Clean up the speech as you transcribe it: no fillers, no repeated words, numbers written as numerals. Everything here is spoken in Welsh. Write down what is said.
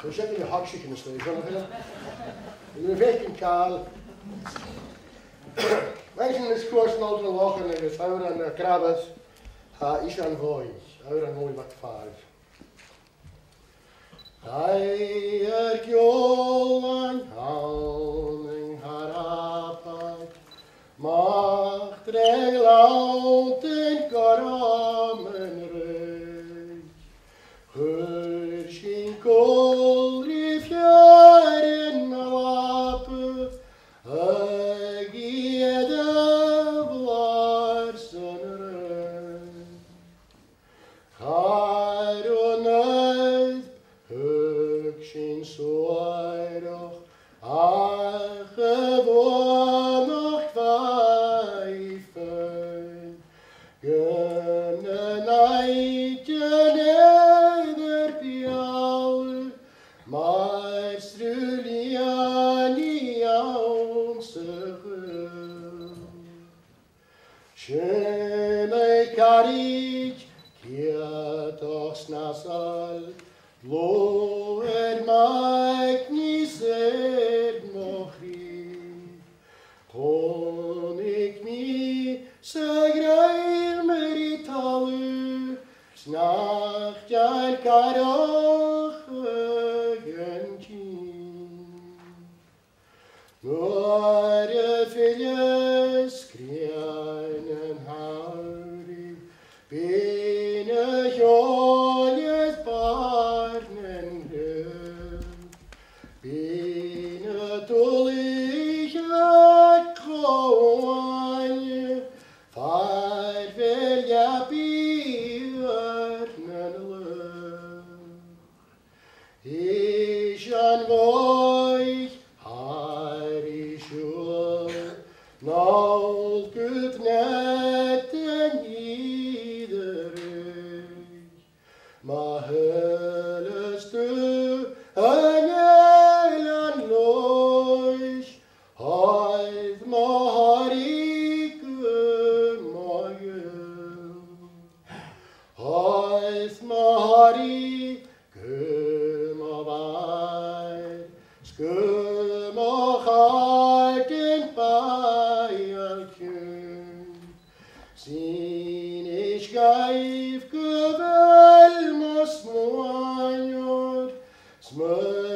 Dwi'n siarad yn y hog chicken ysgrifennu, Jonathan. Dwi'n fech yn cael. Mae'n sy'n ysgwrs yn old yn y loch yn ygys, awr yn y grafod a isian fwy, awr yn mwy mat ffag. Dair giolan hawn yng ngharapag, mach dreg lawnt yn gorom yn rhaid. Hwyr sy'n golri ffiar yn malapy, ag i edaflar sy'n rhaid. Charonaidd hyg sy'n swaeroch, ach yfwanoch faifyn. Gynnynau dynedd biawl, mae'r srwlian i iawn sychwyl. Sy'n ei carig, ciadoch snasal, loer maig ni sed mochri. Honig mi sygrair myr i talu, snach jael caroch yn cyn. Mwar y ffilius grian yn hawri, byn y hioliaeth barn yn hyl. Byn y dwlich ac chowain, ffair fel iabyr yn lyf. Isian foich, har i siwl, nôl gyfned yn iddyrig. Mae hylys dy yn elan loes, oedd mohori gymoel. Oedd mohori gymofair, sgymoch ag yn bael cyn. Sy'n eich gaif gyfel mos mwaenwr, smyr